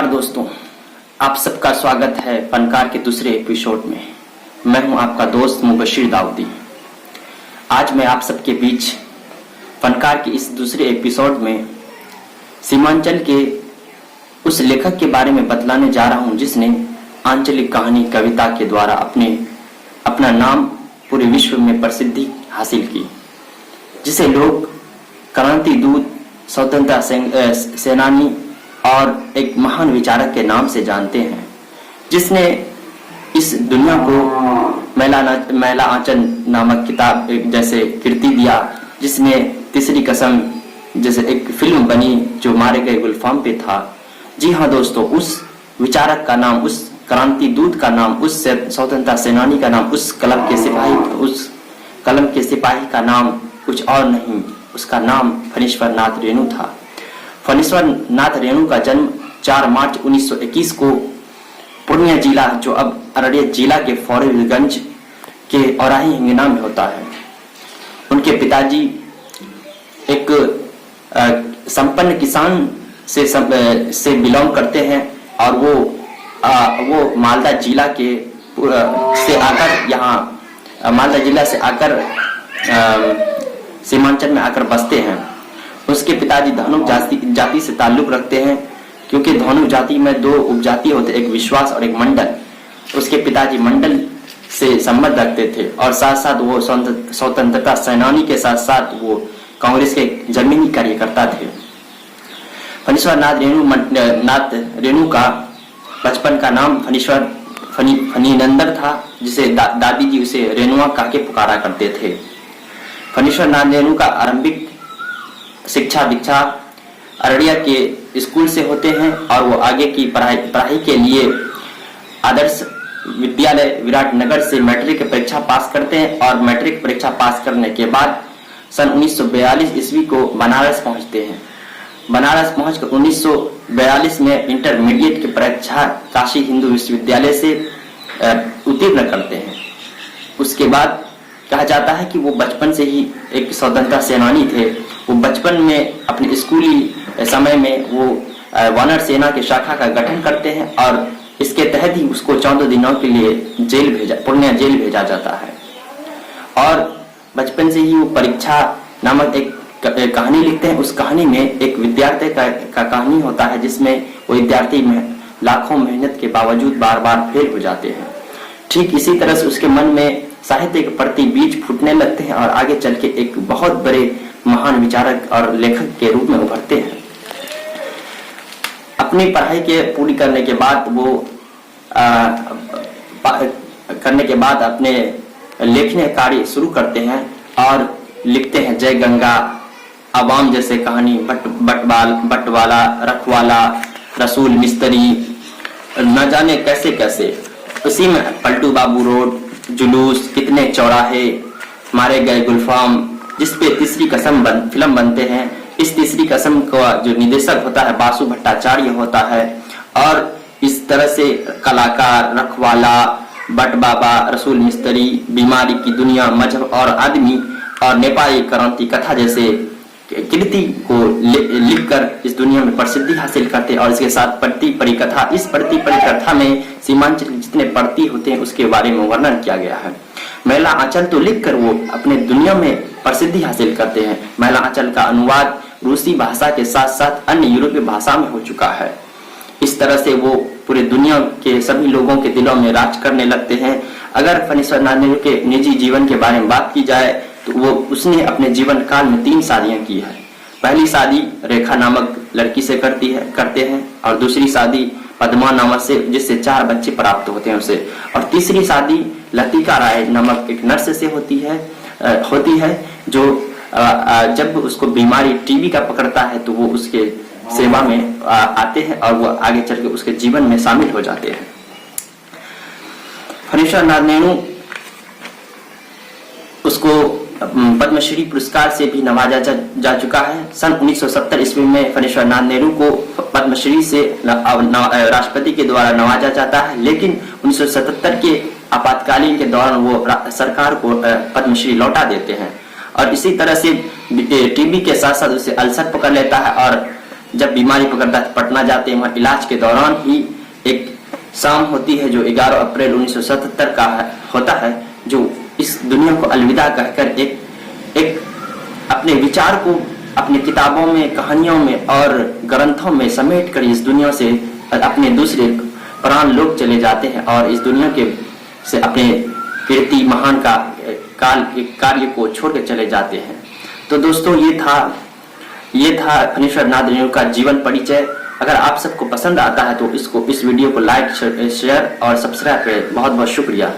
नमस्कार दोस्तों, आप सबका स्वागत है फनकार के दूसरे एपिसोड में। मैं हूं आपका दोस्त मुबशिर दाऊदी। आज मैं आप सबके बीच फनकार के इस दूसरे एपिसोड में सीमांचल के उस लेखक के बारे में बतलाने जा रहा हूं जिसने आंचलिक कहानी कविता के द्वारा अपना नाम पूरे विश्व में प्रसिद्धि हासिल की, जिसे लोग क्रांति दूत, स्वतंत्रता सेनानी और एक महान विचारक के नाम से जानते हैं, जिसने इस दुनिया को मैला आंचल नामक किताब जैसे कृति दिया, जिसने तीसरी कसम जैसे एक फिल्म बनी जो मारे गए गुलफाम पे था। जी हाँ दोस्तों, उस विचारक का नाम, उस क्रांति दूत का नाम, उस स्वतंत्रता सेनानी का नाम, उस कलम के सिपाही का नाम कुछ और नहीं, उसका नाम फणीश्वर नाथ रेणु था। फणीश्वर नाथ रेणु का जन्म 4 मार्च 1921 को पूर्णिया जिला, जो अब अररिया जिला के फौरगंज के औराही हिंगना में होता है। उनके पिताजी एक संपन्न किसान से बिलोंग करते हैं और वो मालदा जिला से आकर सीमांचल में आकर बसते हैं। उसके पिताजी धनुक जाति से ताल्लुक रखते हैं, क्योंकि धनुक जाति में 2 उपजाति होते, एक विश्वास और एक मंडल। उसके पिताजी मंडल से संबंध रखते थे और साथ साथ वो स्वतंत्रता सेनानी के साथ साथ वो कांग्रेस के जमीनी कार्यकर्ता थे। फणीश्वर नाथ रेणु का बचपन का नाम फणीनंदन था, जिसे दादी जी उसे रेणुआ कह के पुकारा करते थे। फणीश्वर नाथ रेणु का आरंभिक शिक्षा दीक्षा अररिया के स्कूल से होते हैं और वो आगे की पढ़ाई के लिए आदर्श विद्यालय विराटनगर से मैट्रिक परीक्षा पास करते हैं और मैट्रिक परीक्षा पास करने के बाद सन 1942 ईस्वी को बनारस पहुंचते हैं। बनारस पहुंचकर 1942 में इंटरमीडिएट की परीक्षा काशी हिंदू विश्वविद्यालय से उत्तीर्ण करते हैं। उसके बाद कहा जाता है कि वो बचपन से ही एक स्वतंत्रता सेनानी थे। वो बचपन में अपने स्कूली समय में वो वानर सेना की शाखा का गठन करते हैं और इसके तहत ही उसको 14 दिनों के लिए पूर्णिया जेल भेजा जाता है। और बचपन से ही वो परीक्षा नामक एक कहानी लिखते हैं। उस कहानी में एक विद्यार्थी का कहानी होता है, जिसमें वो विद्यार्थी में लाखों मेहनत के बावजूद बार बार फेल हो जाते हैं। ठीक इसी तरह से उसके मन में साहित्य के प्रति बीज फूटने लगते हैं और आगे चल के एक बहुत बड़े महान विचारक और लेखक के रूप में उभरते हैं। अपनी पढ़ाई के पूरी करने के बाद अपने लेखने कार्य शुरू करते हैं और लिखते हैं जय गंगा, अवाम जैसे कहानी, बटवाला, रखवाला, रसूल मिस्त्री, न जाने कैसे कैसे। उसी में पलटू बाबू रोड, जुलूस, कितने चौराहे, मारे गए गुलफाम, जिसपे तीसरी कसम फिल्म बनते हैं। इस तीसरी कसम का जो निर्देशक होता है बासु भट्टाचार्य होता है। और इस तरह से कलाकार, रखवाला, बट बाबा, रसूल मिस्त्री, बीमारी की दुनिया, मजहब और आदमी और नेपाली क्रांति कथा जैसे कृति को लिखकर इस दुनिया में प्रसिद्धि हासिल करते हैं। और इसके साथ प्रति परिकथा, इस प्रति परिकथा में सीमांचल जितने प्रति होते हैं उसके बारे में वर्णन किया गया है। मैला आंचल तो लिखकर वो अपने दुनिया में प्रसिद्धि हासिल करते हैं। मैला आंचल का अनुवाद रूसी भाषा के साथ साथ अन्य यूरोपीय भाषा में हो चुका है। इस तरह से वो पूरे दुनिया के सभी लोगों के दिलों में राज करने लगते हैं। अगर फणीश्वर नाथ रेणु के निजी जीवन के बारे में बात की जाए तो उसने अपने जीवन काल में 3 शादियां की है। पहली शादी रेखा नामक लड़की से करते हैं और दूसरी शादी पद्मा नामक से, जिससे 4 बच्चे प्राप्त होते हैं उसे, और तीसरी शादी लतिका राय नामक एक नर्स से होती है जो जब उसको बीमारी टीबी का पकड़ता है तो वो उसके सेवा में आते हैं और वो आगे चल के उसके जीवन में शामिल हो जाते हैं। फणीश्वर नाथ रेणु उसको पद्मश्री पुरस्कार से भी नवाजा जा चुका है। सन 1970 ईस्वी में फणीश्वर नाथ रेणु को पद्मश्री से राष्ट्रपति के द्वारा नवाजा जाता है, लेकिन 1977 के आपातकालीन के दौरान वो सरकार को पद्मश्री लौटा देते हैं। और इसी तरह से टीबी के साथ साथ उसे अल्सर पकड़ लेता है और जब बीमारी पकड़ता है पटना जाते हैं। वहाँ इलाज के दौरान ही एक शाम होती है जो 11 अप्रैल 1977 का होता है, जो इस दुनिया को अलविदा कहकर एक अपने विचार को अपनी किताबों में, कहानियों में और ग्रंथों में समेट कर इस दुनिया से अपने दूसरे प्राण लोग चले जाते हैं और इस दुनिया के से अपने कीर्ति महान का कार्य को छोड़कर चले जाते हैं। तो दोस्तों ये था फणीश्वर नाथ रेणु का जीवन परिचय। अगर आप सबको पसंद आता है तो इस वीडियो को लाइक, शेयर और सब्सक्राइब करें। बहुत बहुत शुक्रिया।